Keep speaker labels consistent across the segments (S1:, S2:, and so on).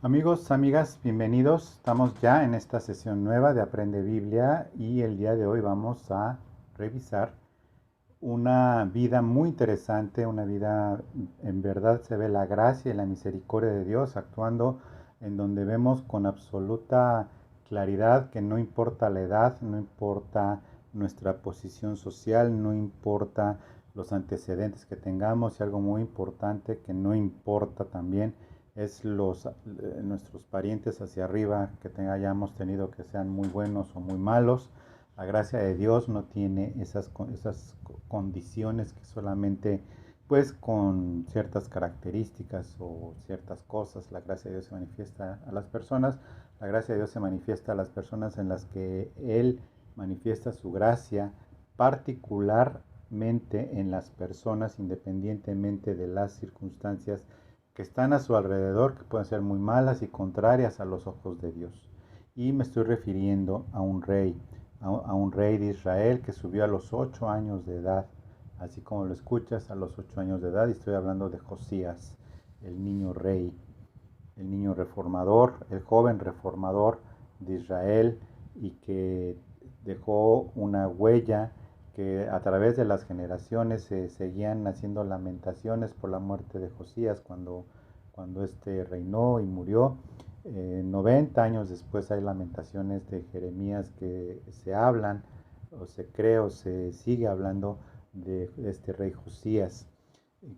S1: Amigos, amigas, bienvenidos. Estamos ya en esta sesión nueva de Aprende Biblia y el día de hoy vamos a revisar una vida muy interesante, una vida en verdad se ve la gracia y la misericordia de Dios actuando en donde vemos con absoluta claridad que no importa la edad, no importa nuestra posición social, no importa los antecedentes que tengamos y algo muy importante que no importa también es nuestros parientes hacia arriba que hayamos tenido que sean muy buenos o muy malos. La gracia de Dios no tiene esas condiciones que solamente pues con ciertas características o ciertas cosas la gracia de Dios se manifiesta a las personas. La gracia de Dios se manifiesta a las personas en las que Él manifiesta su gracia particularmente en las personas independientemente de las circunstancias que están a su alrededor, que pueden ser muy malas y contrarias a los ojos de Dios. Y me estoy refiriendo a un rey de Israel que subió a los 8 años de edad, así como lo escuchas, a los 8 años de edad, y estoy hablando de Josías, el niño rey, el niño reformador, el joven reformador de Israel, y que dejó una huella que a través de las generaciones se seguían haciendo lamentaciones por la muerte de Josías cuando este reinó y murió. 90 años después hay lamentaciones de Jeremías que se hablan, o se cree, o se sigue hablando de este rey Josías,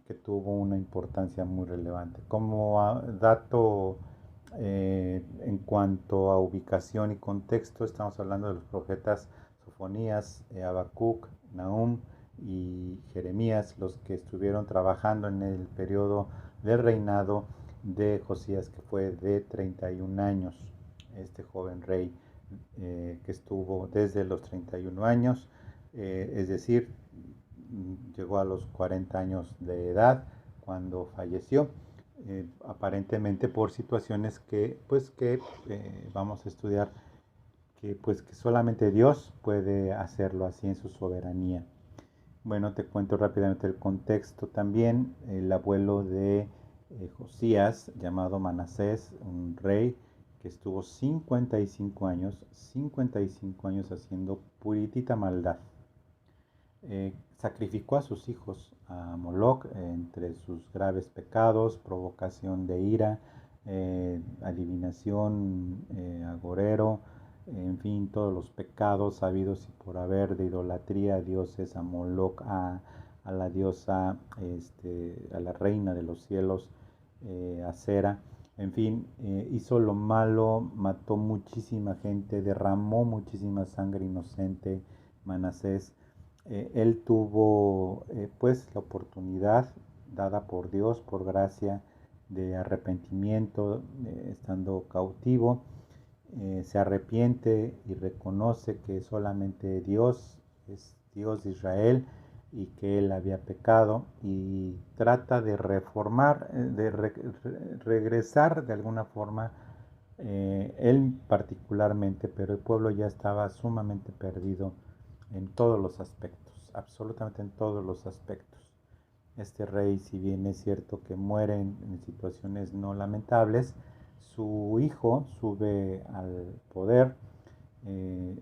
S1: que tuvo una importancia muy relevante. Como dato en cuanto a ubicación y contexto, estamos hablando de los profetas Sofonías, Habacuc, Nahum y Jeremías, los que estuvieron trabajando en el periodo del reinado de Josías, que fue de 31 años, este joven rey que estuvo desde los 31 años, es decir, llegó a los 40 años de edad cuando falleció, aparentemente por situaciones que vamos a estudiar, que solamente Dios puede hacerlo así en su soberanía. Bueno, te cuento rápidamente el contexto también. El abuelo de Josías, llamado Manasés, un rey que estuvo 55 años haciendo puritita maldad. Sacrificó a sus hijos a Moloch entre sus graves pecados, provocación de ira, adivinación, agorero, en fin, todos los pecados sabidos y por haber de idolatría a dioses, a Moloch, a la diosa, a la reina de los cielos, a Cera. En fin, hizo lo malo, mató muchísima gente, derramó muchísima sangre inocente. Manasés, él tuvo pues la oportunidad dada por Dios, por gracia, de arrepentimiento, estando cautivo. Se arrepiente y reconoce que solamente Dios es Dios de Israel y que él había pecado, y trata de reformar, regresar de alguna forma, él particularmente, pero el pueblo ya estaba sumamente perdido en todos los aspectos, absolutamente en todos los aspectos. Este rey, si bien es cierto que muere en situaciones no lamentables, su hijo sube al poder,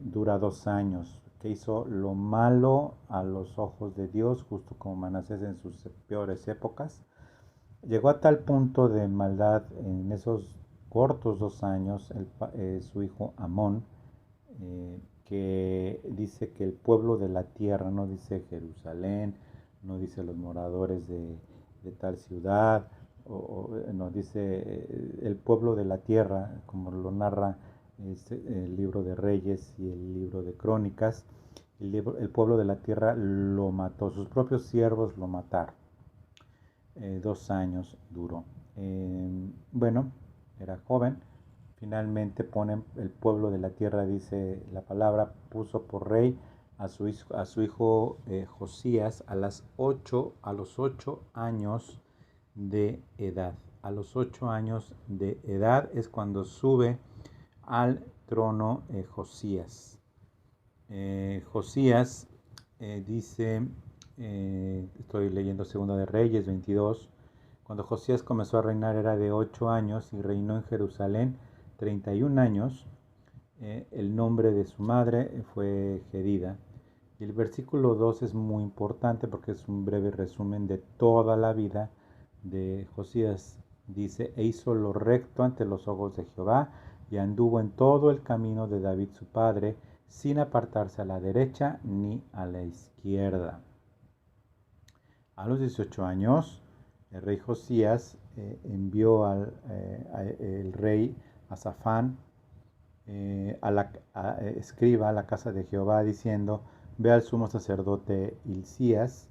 S1: dura 2 años, que hizo lo malo a los ojos de Dios, justo como Manasés en sus peores épocas. Llegó a tal punto de maldad en esos cortos 2 años su hijo Amón, que dice que el pueblo de la tierra, no dice Jerusalén, no dice los moradores de tal ciudad, no dice el pueblo de la tierra, como lo narra el libro de Reyes y el libro de Crónicas. El pueblo de la tierra lo mató, sus propios siervos lo mataron. 2 años duró. Bueno, era joven. Finalmente pone el pueblo de la tierra, dice la palabra, puso por rey a su hijo Josías a los 8 años de edad. A los 8 años de edad es cuando sube al trono Josías. Josías dice, estoy leyendo Segunda de Reyes 22, Cuando Josías comenzó a reinar era de 8 años y reinó en Jerusalén 31 años. El nombre de su madre fue Gedida. Y el versículo 2 es muy importante porque es un breve resumen de toda la vida de Josías. Dice, e hizo lo recto ante los ojos de Jehová y anduvo en todo el camino de David su padre, sin apartarse a la derecha ni a la izquierda. A los 18 años, el rey Josías envió al el rey Asafán, escriba a la casa de Jehová, diciendo, ve al sumo sacerdote Hilcías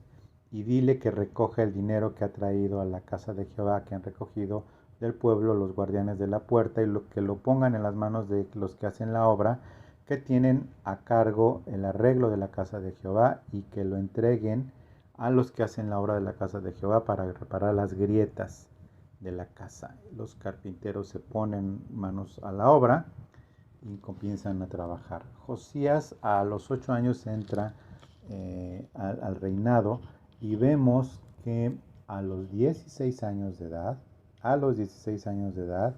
S1: y dile que recoja el dinero que ha traído a la casa de Jehová, que han recogido del pueblo los guardianes de la puerta, y que lo pongan en las manos de los que hacen la obra, que tienen a cargo el arreglo de la casa de Jehová, y que lo entreguen a los que hacen la obra de la casa de Jehová para reparar las grietas de la casa. Los carpinteros se ponen manos a la obra y comienzan a trabajar. Josías a los 8 años entra al reinado, y vemos que a los 16 años de edad,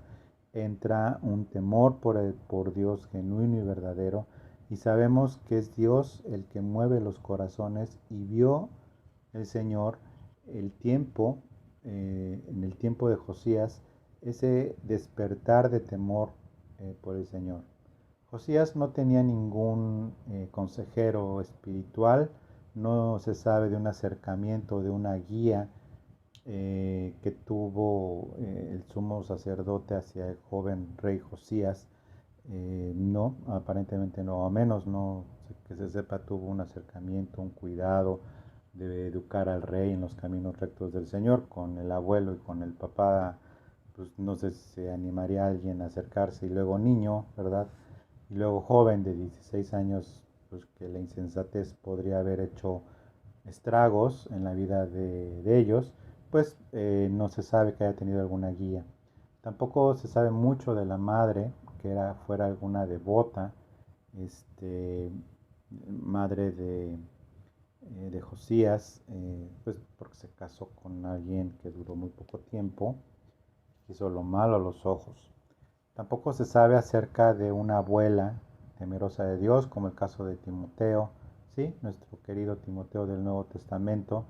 S1: entra un temor por Dios genuino y verdadero, y sabemos que es Dios el que mueve los corazones, y vio el Señor en el tiempo de Josías, ese despertar de temor por el Señor. Josías no tenía ningún consejero espiritual, no se sabe de un acercamiento, de una guía que tuvo el sumo sacerdote hacia el joven rey Josías. No, aparentemente no, a menos no que se sepa, tuvo un acercamiento, un cuidado de educar al rey en los caminos rectos del Señor. Con el abuelo y con el papá, pues no sé si se animaría a alguien a acercarse, y luego niño, ¿verdad? Y luego joven de 16 años, pues que la insensatez podría haber hecho estragos en la vida de ellos, pues no se sabe que haya tenido alguna guía. Tampoco se sabe mucho de la madre, que fuera alguna devota, este, madre de Josías, pues porque se casó con alguien que duró muy poco tiempo, hizo lo malo a los ojos. Tampoco se sabe acerca de una abuela temerosa de Dios, como el caso de Timoteo, ¿sí? Nuestro querido Timoteo del Nuevo Testamento,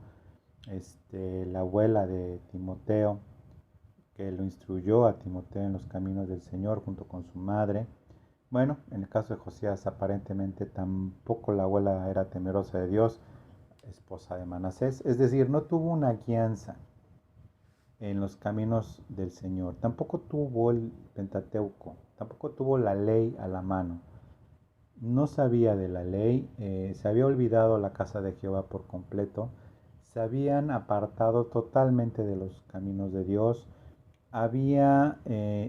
S1: la abuela de Timoteo, que lo instruyó a Timoteo en los caminos del Señor junto con su madre. Bueno, en el caso de Josías, aparentemente tampoco la abuela era temerosa de Dios, esposa de Manasés, es decir, no tuvo una guianza en los caminos del Señor. Tampoco tuvo el Pentateuco, tampoco tuvo la ley a la mano. No sabía de la ley, se había olvidado la casa de Jehová por completo, se habían apartado totalmente de los caminos de Dios. Había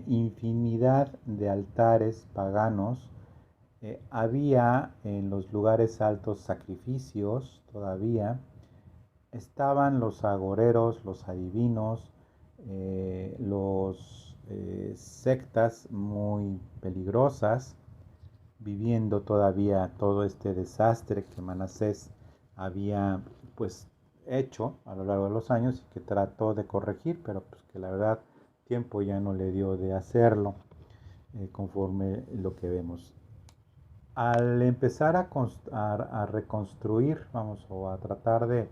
S1: infinidad de altares paganos, había en los lugares altos sacrificios todavía, estaban los agoreros, los adivinos, los sectas muy peligrosas, viviendo todavía todo este desastre que Manasés había pues hecho a lo largo de los años, y que trató de corregir, pero pues que la verdad tiempo ya no le dio de hacerlo, conforme lo que vemos. Al empezar a reconstruir, vamos, o a tratar de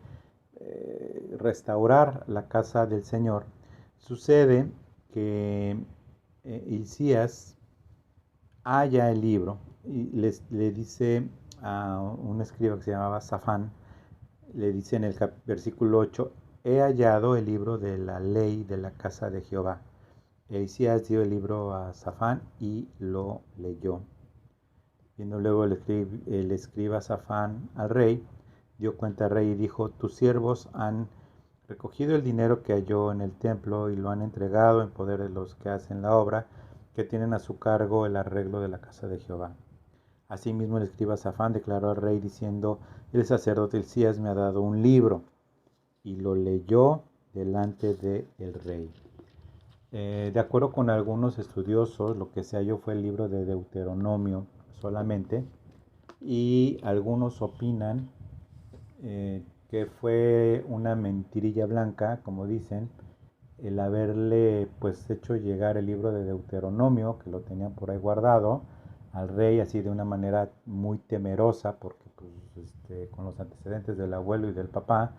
S1: restaurar la casa del Señor, sucede que Hilcías halla el libro y le dice a un escriba que se llamaba Safán, le dice en el versículo 8, he hallado el libro de la ley de la casa de Jehová. Hilcías dio el libro a Safán y lo leyó. Viendo luego el escriba Safán al rey, dio cuenta al rey y dijo, tus siervos han recogido el dinero que halló en el templo y lo han entregado en poder de los que hacen la obra, que tienen a su cargo el arreglo de la casa de Jehová. Asimismo el escriba Safán declaró al rey diciendo, el sacerdote Hilcías me ha dado un libro, y lo leyó delante del rey. De acuerdo con algunos estudiosos, lo que se halló fue el libro de Deuteronomio solamente, y algunos opinan que fue una mentirilla blanca, como dicen, el haberle pues hecho llegar el libro de Deuteronomio, que lo tenían por ahí guardado, al rey así de una manera muy temerosa, porque pues, con los antecedentes del abuelo y del papá,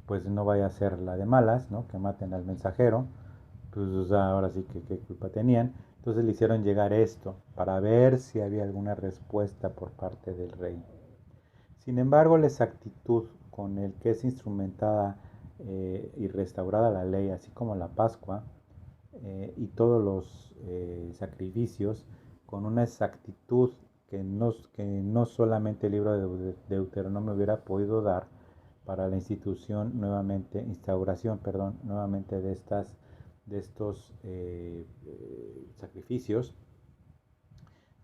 S1: pues no vaya a ser la de malas, ¿no? Que maten al mensajero, pues o sea, ahora sí que qué culpa tenían. Entonces le hicieron llegar esto para ver si había alguna respuesta por parte del rey. Sin embargo, la exactitud con el que es instrumentada y restaurada la ley, así como la Pascua y todos los sacrificios, con una exactitud que no solamente el libro de Deuteronomio hubiera podido dar para la instauración, perdón, nuevamente de estos sacrificios.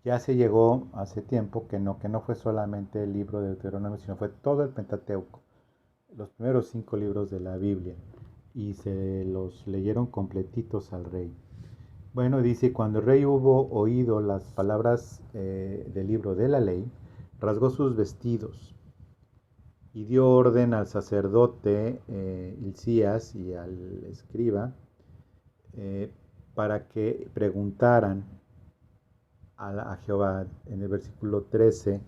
S1: Ya se llegó hace tiempo que no fue solamente el libro de Deuteronomio, sino fue todo el Pentateuco, los primeros 5 libros de la Biblia, y se los leyeron completitos al rey. Bueno, dice, cuando el rey hubo oído las palabras del libro de la ley, rasgó sus vestidos y dio orden al sacerdote Hilcías y al escriba eh, para que preguntaran a Jehová. En el versículo 13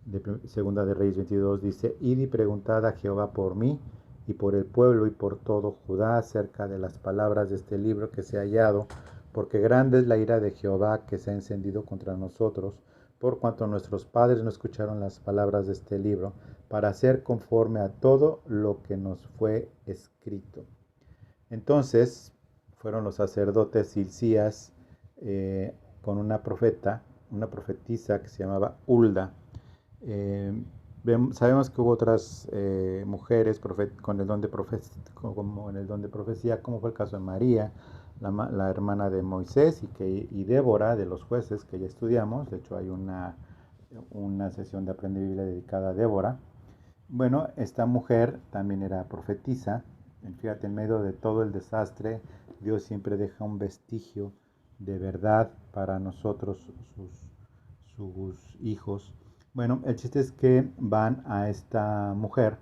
S1: de Segunda de Reyes 22 dice, id y preguntad a Jehová por mí y por el pueblo y por todo Judá acerca de las palabras de este libro que se ha hallado, porque grande es la ira de Jehová que se ha encendido contra nosotros, por cuanto nuestros padres no escucharon las palabras de este libro, para hacer conforme a todo lo que nos fue escrito. Entonces fueron los sacerdotes Hilcías con una profetisa que se llamaba Hulda. Eh, Sabemos que hubo otras mujeres con el don de como en el don de profecía, como fue el caso de María, la hermana de Moisés, y Débora de los jueces, que ya estudiamos. De hecho, hay una sesión de Aprender Biblia dedicada a Débora. Bueno, esta mujer también era profetisa. Fíjate, en medio de todo el desastre, Dios siempre deja un vestigio de verdad para nosotros, sus hijos. Bueno, el chiste es que van a esta mujer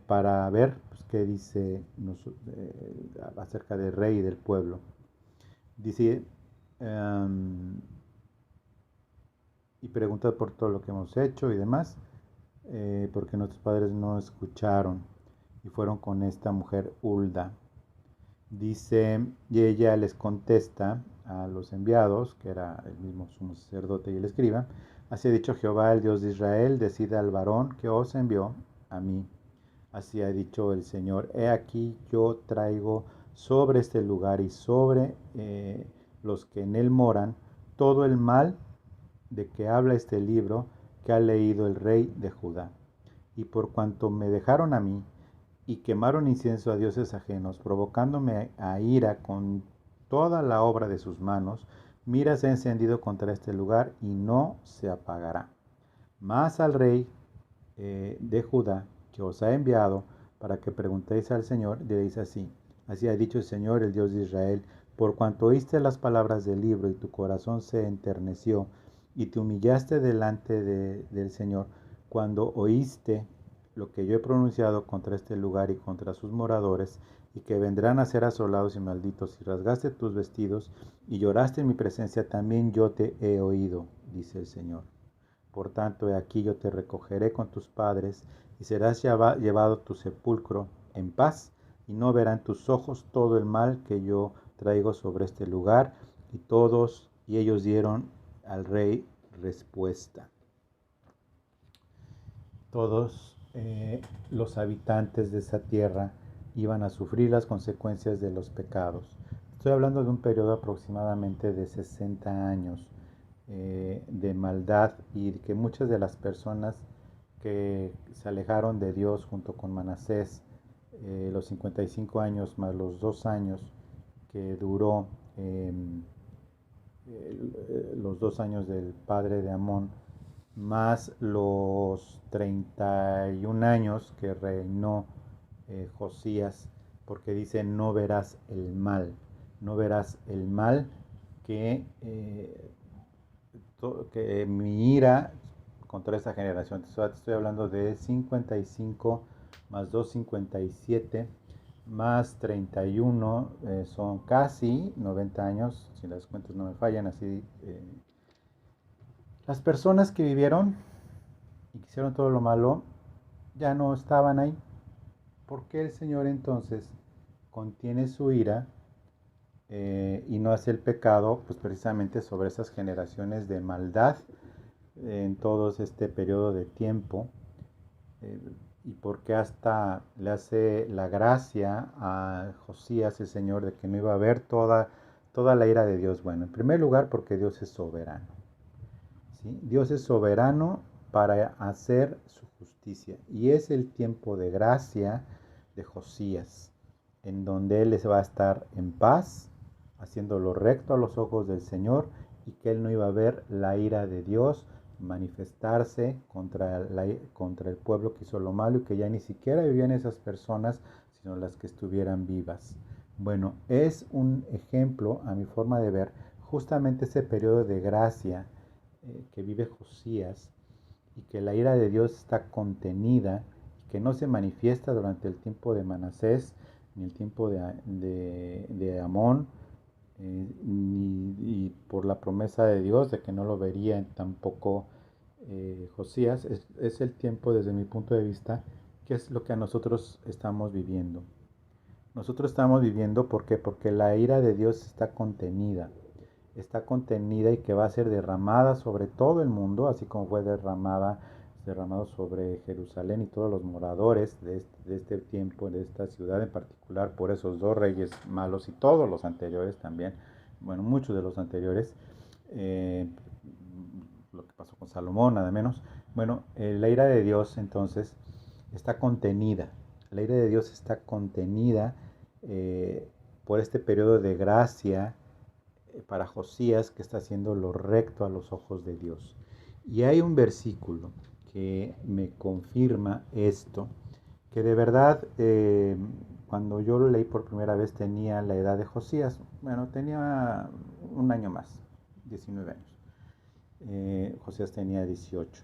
S1: para ver pues, qué dice acerca del rey y del pueblo. Dice, y pregunta por todo lo que hemos hecho y demás, porque nuestros padres no escucharon y fueron con esta mujer Hulda. Dice, y ella les contesta a los enviados, que era el mismo sumo sacerdote y el escriba, así ha dicho Jehová, el Dios de Israel, decida al varón que os envió a mí. Así ha dicho el Señor, he aquí yo traigo sobre este lugar y sobre los que en él moran todo el mal de que habla este libro que ha leído el rey de Judá. Y por cuanto me dejaron a mí y quemaron incienso a dioses ajenos, provocándome a ira con toda la obra de sus manos, mira se ha encendido contra este lugar y no se apagará. Mas al rey de Judá, que os ha enviado para que preguntéis al Señor, diréis así, así ha dicho el Señor, el Dios de Israel, por cuanto oíste las palabras del libro y tu corazón se enterneció y te humillaste delante del Señor, cuando oíste lo que yo he pronunciado contra este lugar y contra sus moradores, y que vendrán a ser asolados y malditos, y rasgaste tus vestidos y lloraste en mi presencia, también yo te he oído, dice el Señor. Por tanto, he aquí yo te recogeré con tus padres, y serás llevado a tu sepulcro en paz, y no verán tus ojos todo el mal que yo traigo sobre este lugar. Y ellos dieron al rey respuesta. Todos los habitantes de esa tierra iban a sufrir las consecuencias de los pecados. Estoy hablando de un periodo aproximadamente de 60 años de maldad, y que muchas de las personas que se alejaron de Dios junto con Manasés, los 55 años más los 2 años que duró los 2 años del padre de Amón, más los 31 años que reinó Josías, porque dice, no verás el mal, no verás el mal que mi ira contra esta generación. Estoy hablando de 55 más 2, 57, más 31, son casi 90 años, si las cuentas no me fallan, así. Las personas que vivieron y que hicieron todo lo malo ya no estaban ahí. ¿Por qué el Señor entonces contiene su ira y no hace el pecado? Pues precisamente sobre esas generaciones de maldad en todo este periodo de tiempo. eh, y porque hasta le hace la gracia a Josías el Señor de que no iba a haber toda la ira de Dios. Bueno, en primer lugar porque Dios es soberano. ¿Sí? Dios es soberano para hacer su justicia. Y es el tiempo de gracia de Josías, en donde él les va a estar en paz, haciendo lo recto a los ojos del Señor, y que él no iba a ver la ira de Dios manifestarse contra el pueblo que hizo lo malo y que ya ni siquiera vivían esas personas, sino las que estuvieran vivas. Bueno, es un ejemplo, a mi forma de ver, justamente ese periodo de gracia que vive Josías, y que la ira de Dios está contenida y que no se manifiesta durante el tiempo de Manasés ni el tiempo de Amón, y por la promesa de Dios de que no lo vería tampoco Josías. Es el tiempo, desde mi punto de vista, que es lo que a nosotros estamos viviendo. Nosotros estamos viviendo, ¿por qué? Porque la ira de Dios está contenida y que va a ser derramada sobre todo el mundo, así como fue derramado sobre Jerusalén y todos los moradores de este tiempo, de esta ciudad en particular, por esos dos reyes malos y todos los anteriores también, bueno, muchos de los anteriores, eh, lo que pasó con Salomón, nada menos. Bueno, la ira de Dios entonces está contenida, la ira de Dios está contenida por este periodo de gracia para Josías, que está haciendo lo recto a los ojos de Dios. Y hay un versículo que me confirma esto, que de verdad cuando yo lo leí por primera vez tenía la edad de Josías. Bueno, tenía un año más, 19 años. Josías tenía 18.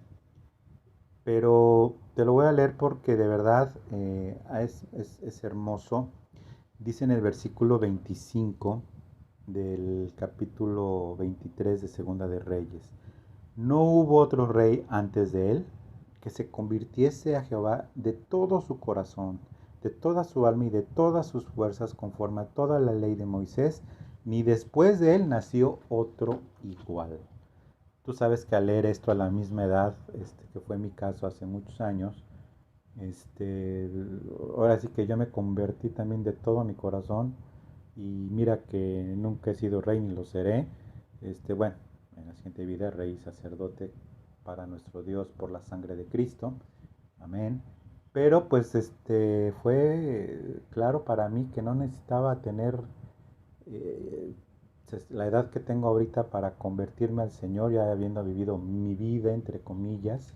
S1: Pero te lo voy a leer porque de verdad es hermoso. Dice en el versículo 25 del capítulo 23 de Segunda de Reyes: no hubo otro rey antes de él que se convirtiese a Jehová de todo su corazón, de toda su alma y de todas sus fuerzas, conforme a toda la ley de Moisés, ni después de él nació otro igual. Tú sabes que al leer esto a la misma edad, que fue mi caso hace muchos años, este, ahora sí que yo me convertí también de todo mi corazón, y mira que nunca he sido rey ni lo seré. Bueno, en la siguiente vida rey y sacerdote para nuestro Dios por la sangre de Cristo. Amén. Pero pues fue claro para mí que no necesitaba tener eh, la edad que tengo ahorita para convertirme al Señor, ya habiendo vivido mi vida, entre comillas,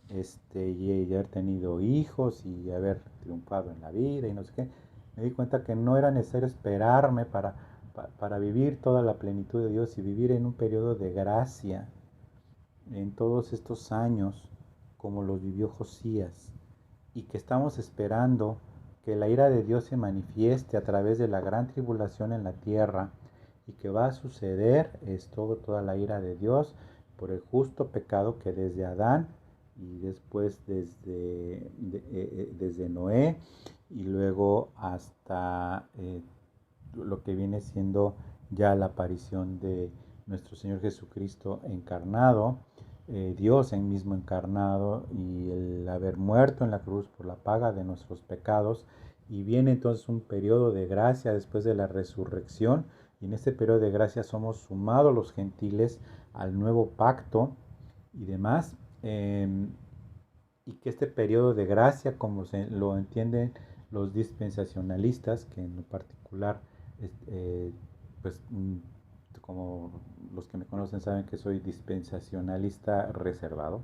S1: y haber tenido hijos y haber triunfado en la vida y no sé qué. Me di cuenta que no era necesario esperarme para vivir toda la plenitud de Dios y vivir en un periodo de gracia en todos estos años como los vivió Josías, y que estamos esperando que la ira de Dios se manifieste a través de la gran tribulación en la tierra, y que va a suceder toda la ira de Dios por el justo pecado que desde Adán y después desde Noé y luego hasta lo que viene siendo ya la aparición de nuestro Señor Jesucristo encarnado, Dios en mismo encarnado, y el haber muerto en la cruz por la paga de nuestros pecados. Y viene entonces un periodo de gracia después de la resurrección, y en este periodo de gracia somos sumados los gentiles al nuevo pacto y demás. Y que este periodo de gracia, como se lo entienden los dispensacionalistas, que en lo particular, pues como los que me conocen saben que soy dispensacionalista reservado,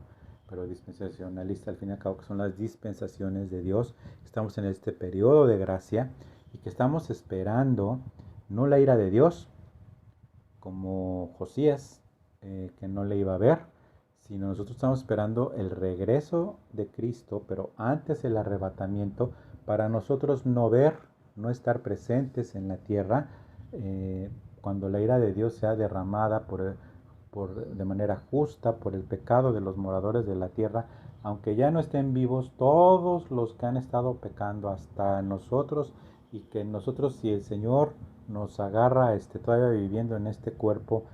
S1: pero dispensacionalista al fin y al cabo, que son las dispensaciones de Dios. Estamos en este periodo de gracia y que estamos esperando no la ira de Dios, como Josías, que no le iba a ver, sino nosotros estamos esperando el regreso de Cristo, pero antes el arrebatamiento, para nosotros no ver no estar presentes en la tierra cuando la ira de Dios sea derramada de manera justa por el pecado de los moradores de la tierra, aunque ya no estén vivos todos los que han estado pecando hasta nosotros, y que nosotros, si el Señor nos agarra todavía viviendo en este cuerpo,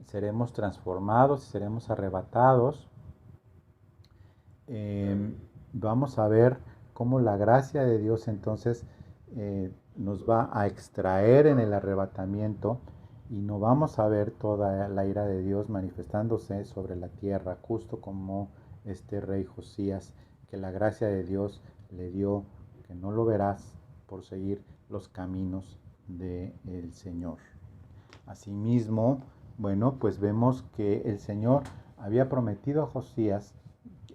S1: seremos transformados y seremos arrebatados. Vamos a ver cómo la gracia de Dios entonces nos va a extraer en el arrebatamiento, y no vamos a ver toda la ira de Dios manifestándose sobre la tierra, justo como este rey Josías, que la gracia de Dios le dio, que no lo verás por seguir los caminos del Señor. Asimismo, bueno, pues vemos que el Señor había prometido a Josías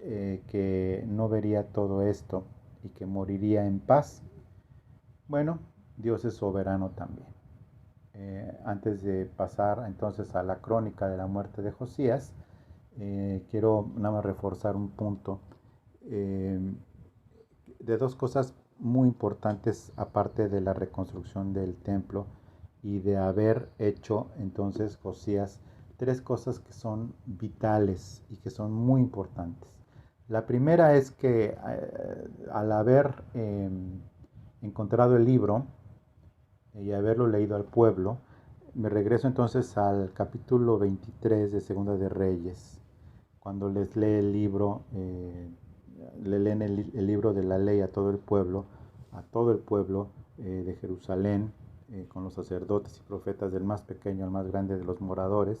S1: que no vería todo esto y que moriría en paz. Bueno, Dios es soberano también. Antes de pasar entonces a la crónica de la muerte de Josías, quiero nada más reforzar un punto de dos cosas muy importantes, aparte de la reconstrucción del templo y de haber hecho entonces Josías tres cosas que son vitales y que son muy importantes. La primera es que al haber encontrado el libro y haberlo leído al pueblo, me regreso entonces al capítulo 23 de Segunda de Reyes, cuando les lee el libro, le leen el libro de la ley a todo el pueblo de Jerusalén, con los sacerdotes y profetas, del más pequeño al más grande de los moradores.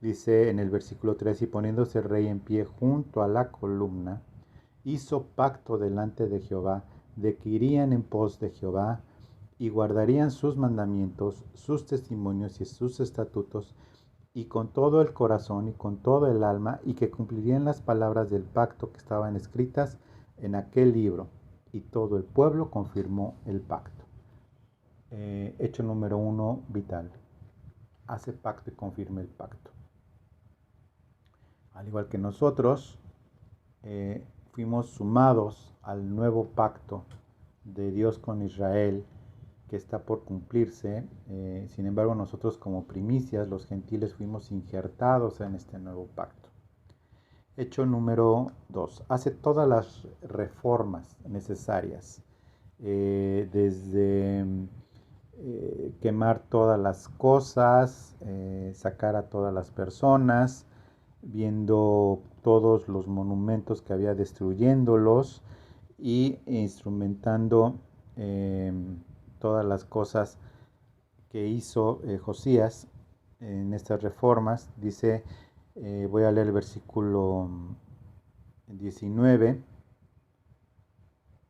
S1: Dice en el versículo 3: y poniéndose el rey en pie junto a la columna, hizo pacto delante de Jehová, de que irían en pos de Jehová, y guardarían sus mandamientos, sus testimonios y sus estatutos, y con todo el corazón y con todo el alma, y que cumplirían las palabras del pacto que estaban escritas en aquel libro. Y todo el pueblo confirmó el pacto. Hecho número 1, vital. Hace pacto y confirma el pacto. Al igual que nosotros, fuimos sumados al nuevo pacto de Dios con Israel, que está por cumplirse. Sin embargo, nosotros como primicias, los gentiles, fuimos injertados en este nuevo pacto. Hecho número 2. Hace todas las reformas necesarias, desde quemar todas las cosas, sacar a todas las personas, viendo todos los monumentos que había, destruyéndolos, y instrumentando todas las cosas que hizo Josías en estas reformas. Dice, voy a leer el versículo 19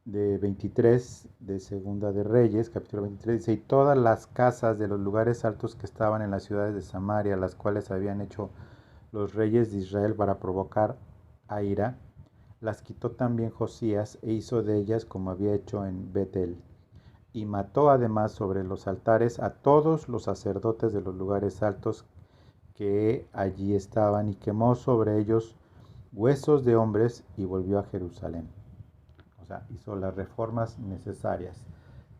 S1: de 23 de Segunda de Reyes, capítulo 23, dice: y todas las casas de los lugares altos que estaban en las ciudades de Samaria, las cuales habían hecho los reyes de Israel para provocar a ira, las quitó también Josías, e hizo de ellas como había hecho en Betel. Y mató además sobre los altares a todos los sacerdotes de los lugares altos que allí estaban, y quemó sobre ellos huesos de hombres, y volvió a Jerusalén. O sea, hizo las reformas necesarias,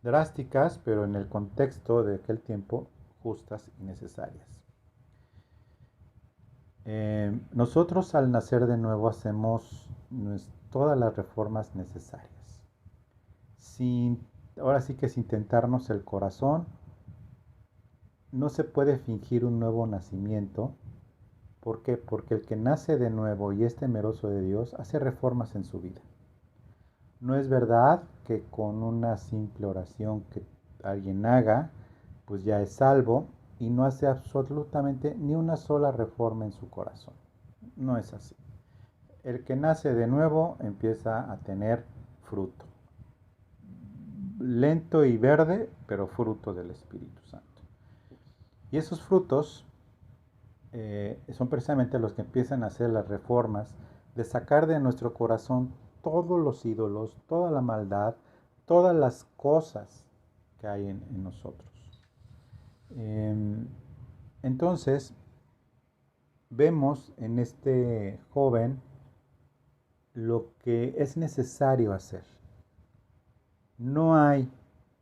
S1: drásticas, pero en el contexto de aquel tiempo, justas y necesarias. Nosotros, al nacer de nuevo, hacemos todas las reformas necesarias, ahora sí que sin tentarnos el corazón. No se puede fingir un nuevo nacimiento. ¿Por qué? Porque el que nace de nuevo y es temeroso de Dios hace reformas en su vida. No es verdad que con una simple oración que alguien haga, pues ya es salvo, y no hace absolutamente ni una sola reforma en su corazón. No es así. El que nace de nuevo empieza a tener fruto. Lento y verde, pero fruto del Espíritu Santo. Y esos frutos son precisamente los que empiezan a hacer las reformas, de sacar de nuestro corazón todos los ídolos, toda la maldad, todas las cosas que hay en nosotros. Entonces, vemos en este joven lo que es necesario hacer. No hay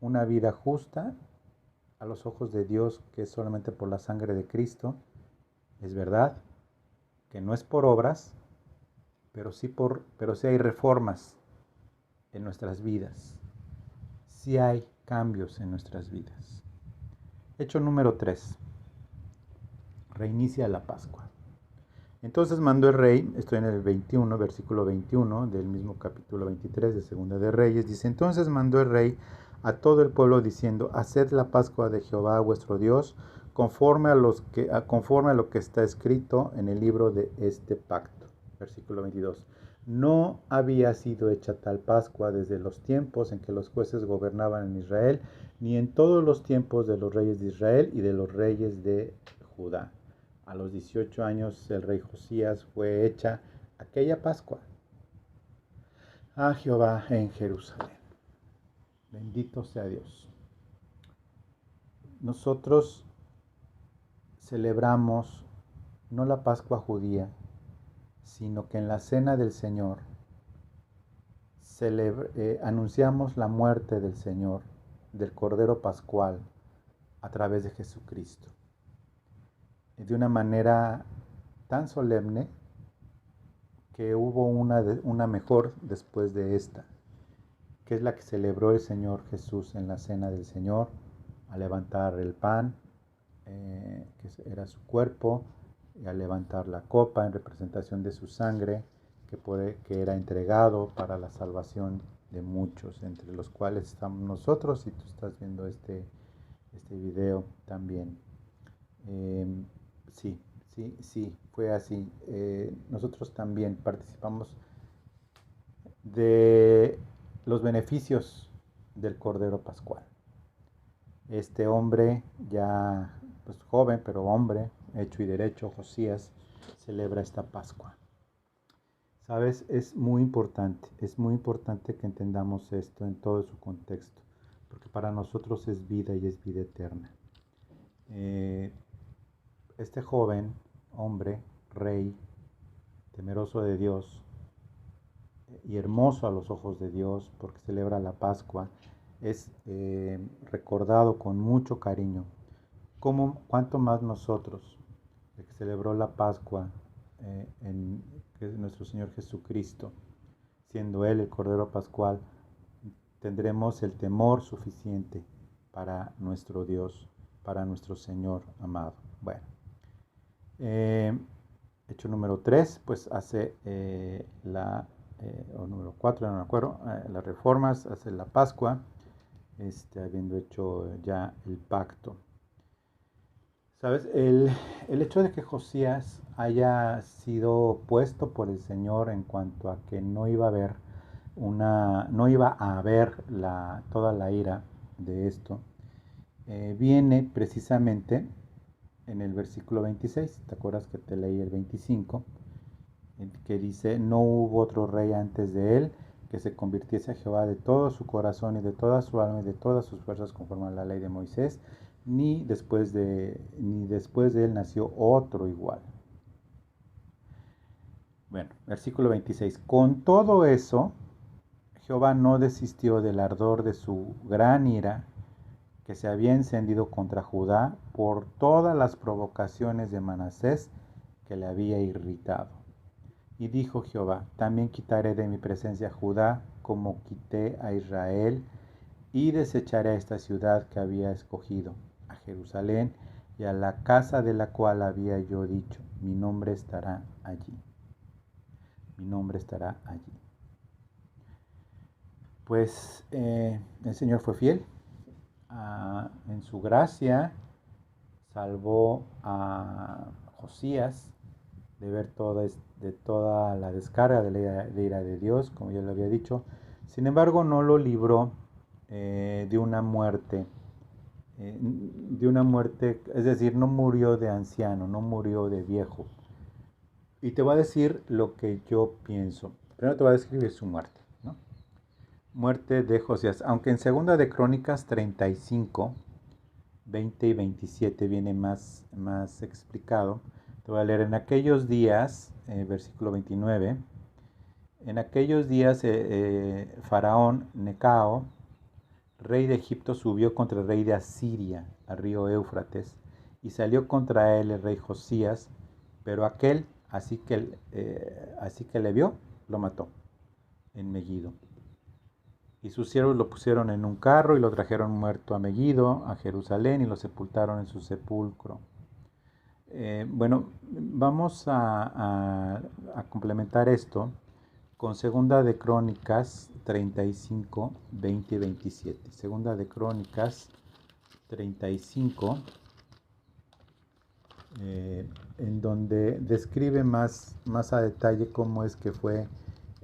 S1: una vida justa a los ojos de Dios, que es solamente por la sangre de Cristo. Es verdad que no es por obras, pero sí hay reformas en nuestras vidas. Sí hay cambios en nuestras vidas. Hecho número 3. Reinicia la Pascua. Entonces mandó el rey, estoy en el 21, versículo 21 del mismo capítulo 23 de Segunda de Reyes, dice: entonces mandó el rey a todo el pueblo diciendo: haced la Pascua de Jehová vuestro Dios, conforme a lo que está escrito en el libro de este pacto. Versículo 22. No había sido hecha tal Pascua desde los tiempos en que los jueces gobernaban en Israel, ni en todos los tiempos de los reyes de Israel y de los reyes de Judá. A los 18 años el rey Josías fue hecha aquella Pascua a Jehová en Jerusalén. Bendito sea Dios. Nosotros celebramos no la Pascua judía, sino que en la cena del Señor anunciamos la muerte del Señor, del Cordero Pascual, a través de Jesucristo. De una manera tan solemne que hubo una mejor después de esta, que es la que celebró el Señor Jesús en la cena del Señor, al levantar el pan, que era su cuerpo, y al levantar la copa en representación de su sangre, que era entregado para la salvación de muchos, entre los cuales estamos nosotros, y tú estás viendo este video también. Sí, fue así. Nosotros también participamos de los beneficios del Cordero Pascual. Este hombre, ya pues joven, pero hombre, hecho y derecho, Josías, celebra esta Pascua. ¿Sabes? Es muy importante que entendamos esto en todo su contexto, porque para nosotros es vida y es vida eterna. Este joven, hombre, rey, temeroso de Dios y hermoso a los ojos de Dios, porque celebra la Pascua, es recordado con mucho cariño. ¿Cuánto más nosotros, el que celebró la Pascua, que es nuestro Señor Jesucristo, siendo Él el Cordero Pascual, tendremos el temor suficiente para nuestro Dios, para nuestro Señor amado? Bueno, hecho número 3, pues hace o número 4, no me acuerdo, las reformas, hace la Pascua, habiendo hecho ya el pacto. ¿Sabes? El hecho de que Josías haya sido puesto por el Señor en cuanto a que no iba a haber toda la ira de esto, viene precisamente en el versículo 26. ¿Te acuerdas que te leí el 25? Que dice: no hubo otro rey antes de él que se convirtiese a Jehová de todo su corazón y de toda su alma y de todas sus fuerzas, conforme a la ley de Moisés, ni después de él nació otro igual. Bueno, versículo 26. Con todo eso, Jehová no desistió del ardor de su gran ira que se había encendido contra Judá por todas las provocaciones de Manasés que le había irritado. Y dijo Jehová: también quitaré de mi presencia a Judá, como quité a Israel, y desecharé a esta ciudad que había escogido, a Jerusalén, y a la casa de la cual había yo dicho: mi nombre estará allí. Mi nombre estará allí. Pues el Señor fue fiel. En su gracia salvó a Josías de ver toda la descarga de la ira de Dios, como ya lo había dicho. Sin embargo, no lo libró de una muerte, es decir, no murió de anciano, no murió de viejo. Y te voy a decir lo que yo pienso. Primero te voy a describir su muerte, ¿no? Muerte de Josías, aunque en Segunda de Crónicas 35, 20 y 27 viene más explicado. Te voy a leer: en aquellos días, versículo 29, en aquellos días Faraón Necao rey de Egipto, subió contra el rey de Asiria al río Éufrates, y salió contra él el rey Josías, pero aquel, así que le vio, lo mató en Megiddo. Y sus siervos lo pusieron en un carro y lo trajeron muerto a Megiddo, a Jerusalén, y lo sepultaron en su sepulcro. Bueno, vamos a complementar esto con Segunda de Crónicas 35, 20 y 27. Segunda de Crónicas 35, en donde describe más a detalle cómo es que fue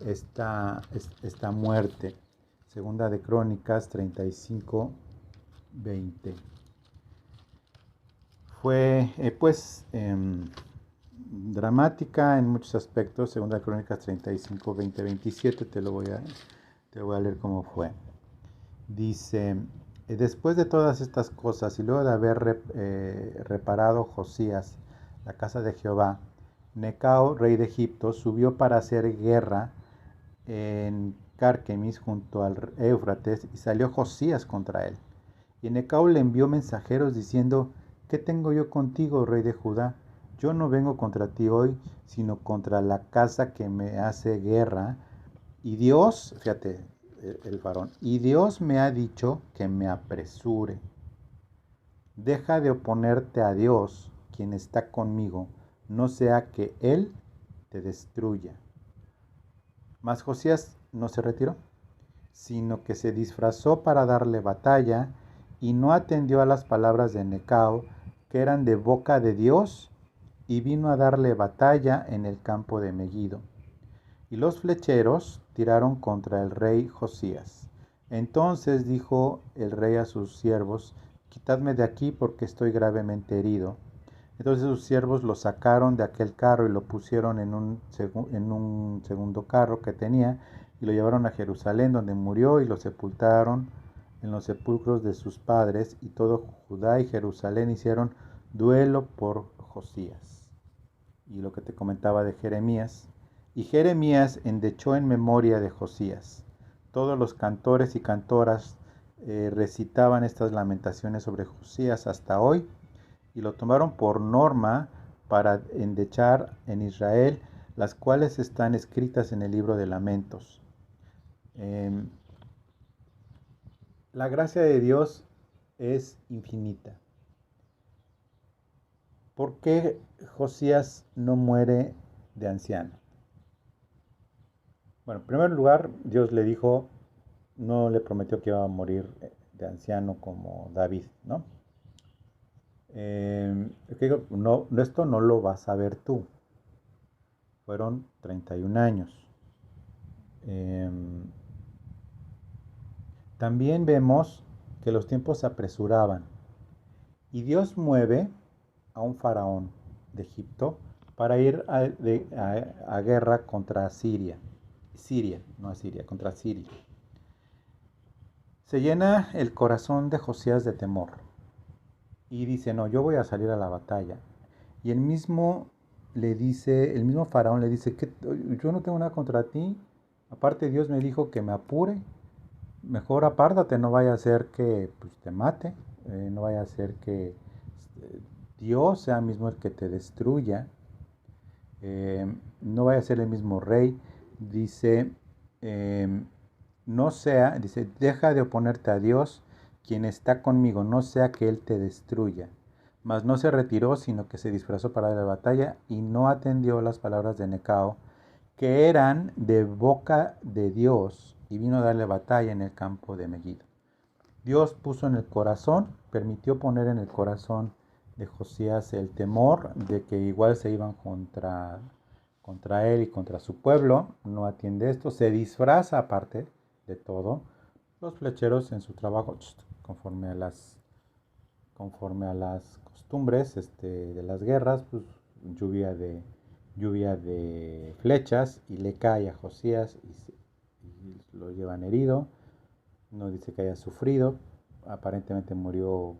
S1: esta muerte. Segunda de Crónicas 35, 20. Fue dramática en muchos aspectos. Segunda de Crónicas 35, 20, 27. Te voy a leer cómo fue. Dice: después de todas estas cosas y luego de haber reparado Josías la casa de Jehová, Necao, rey de Egipto, subió para hacer guerra en Carquemis junto al Éufrates, y salió Josías contra él. Y Necao le envió mensajeros diciendo: ¿qué tengo yo contigo, rey de Judá? Yo no vengo contra ti hoy, sino contra la casa que me hace guerra. Y Dios, fíjate, el varón, y Dios me ha dicho que me apresure. Deja de oponerte a Dios, quien está conmigo, no sea que Él te destruya. Mas Josías no se retiró, sino que se disfrazó para darle batalla, y no atendió a las palabras de Necao, que eran de boca de Dios, y vino a darle batalla en el campo de Megiddo. Y los flecheros tiraron contra el rey Josías. Entonces dijo el rey a sus siervos: quitadme de aquí, porque estoy gravemente herido. Entonces sus siervos lo sacaron de aquel carro y lo pusieron en un segundo carro que tenía, y lo llevaron a Jerusalén, donde murió, y lo sepultaron en los sepulcros de sus padres. Y todo Judá y Jerusalén hicieron duelo por Josías. Y lo que te comentaba de Jeremías: y Jeremías endechó en memoria de Josías. Todos los cantores y cantoras recitaban estas lamentaciones sobre Josías hasta hoy, y lo tomaron por norma para endechar en Israel, las cuales están escritas en el libro de Lamentos. La gracia de Dios es infinita. ¿Por qué Josías no muere de anciano? Bueno, en primer lugar, Dios le dijo, no le prometió que iba a morir de anciano como David, ¿no? No, esto no lo vas a ver tú. Fueron 31 años. También vemos que los tiempos se apresuraban, y Dios mueve a un faraón de Egipto para ir a guerra contra Siria. No Asiria, contra Siria. Se llena el corazón de Josías de temor y dice: no, yo voy a salir a la batalla. Y el mismo faraón le dice: que yo no tengo nada contra ti, aparte Dios me dijo que me apure, mejor apártate, no vaya a ser que pues, te mate, no vaya a ser que Dios sea mismo el que te destruya, no vaya a ser el mismo rey. Dice, dice, deja de oponerte a Dios, quien está conmigo, no sea que Él te destruya. Mas no se retiró, sino que se disfrazó para la batalla, y no atendió las palabras de Necao, que eran de boca de Dios, y vino a darle batalla en el campo de Megiddo. Dios permitió poner en el corazón de Josías el temor de que igual se iban contra él y contra su pueblo. No atiende esto, se disfraza aparte de todo. Los flecheros en su trabajo, conforme a las costumbres de las guerras, pues lluvia de flechas, y le cae a Josías y lo llevan herido. No dice que haya sufrido, aparentemente murió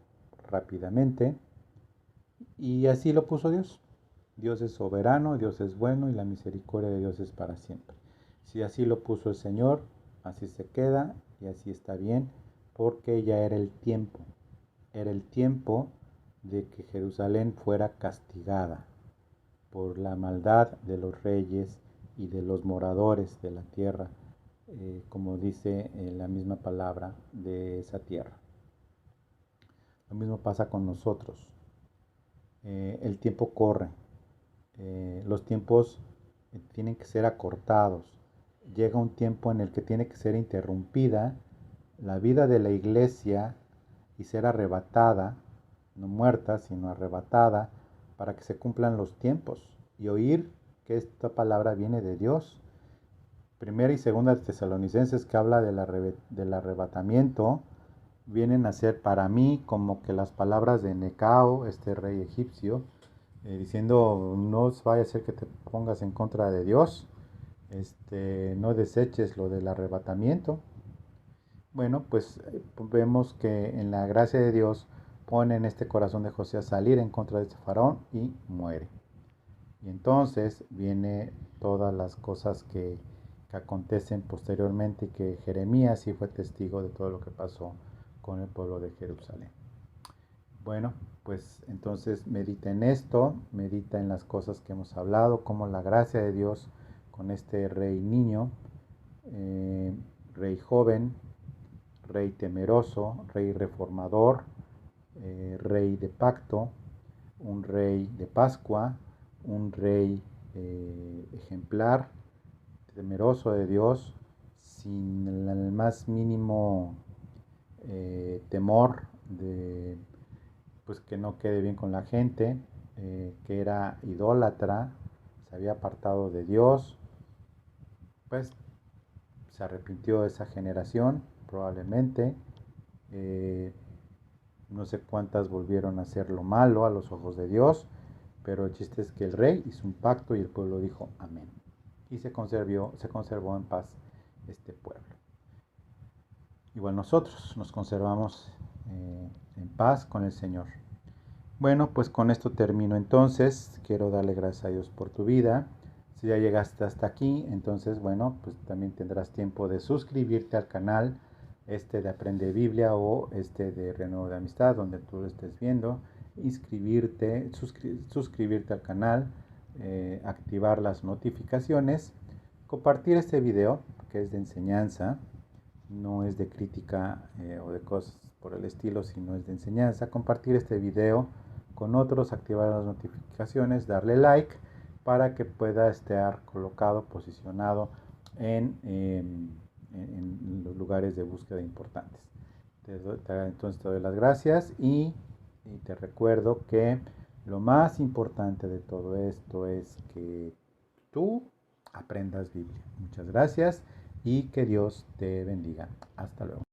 S1: rápidamente, y así lo puso Dios. Dios es soberano, Dios es bueno, y la misericordia de Dios es para siempre. Si así lo puso el Señor, así se queda y así está bien. porque ya era el tiempo de que Jerusalén fuera castigada por la maldad de los reyes y de los moradores de la tierra, como dice la misma palabra de esa tierra. Lo mismo pasa con nosotros. El tiempo corre, los tiempos tienen que ser acortados. Llega un tiempo en el que tiene que ser interrumpida la vida de la iglesia y ser arrebatada, no muerta, sino arrebatada, para que se cumplan los tiempos y oír que esta palabra viene de Dios. Primera y segunda de Tesalonicenses, que habla del arrebatamiento, vienen a ser para mí como que las palabras de Necao, este rey egipcio, diciendo: no vaya a ser que te pongas en contra de Dios, no deseches lo del arrebatamiento. Bueno, pues vemos que en la gracia de Dios pone en este corazón de José a salir en contra de este faraón y muere. Y entonces viene todas las cosas que acontecen posteriormente, y que Jeremías sí fue testigo de todo lo que pasó con el pueblo de Jerusalén. Bueno, pues entonces medita en esto, medita en las cosas que hemos hablado, como la gracia de Dios con este rey niño, rey joven, rey temeroso, rey reformador, rey de pacto, un rey de Pascua, un rey ejemplar, temeroso de Dios, sin el más mínimo temor de pues que no quede bien con la gente, que era idólatra, se había apartado de Dios, pues se arrepintió de esa generación, probablemente. No sé cuántas volvieron a hacer lo malo a los ojos de Dios, pero el chiste es que el rey hizo un pacto y el pueblo dijo amén. Y se conservó en paz este pueblo. Igual nosotros nos conservamos en paz con el Señor. Bueno, pues con esto termino entonces. Quiero darle gracias a Dios por tu vida. Si ya llegaste hasta aquí, entonces bueno, pues también tendrás tiempo de suscribirte al canal de Aprende Biblia o de Renuevo de Amistad, donde tú lo estés viendo. Suscribirte al canal, activar las notificaciones, compartir este video que es de enseñanza, no es de crítica o de cosas por el estilo, sino es de enseñanza. Compartir este video con otros, activar las notificaciones, darle like para que pueda estar colocado, posicionado en los lugares de búsqueda importantes. Entonces te doy las gracias y te recuerdo que lo más importante de todo esto es que tú aprendas Biblia. Muchas gracias y que Dios te bendiga. Hasta luego.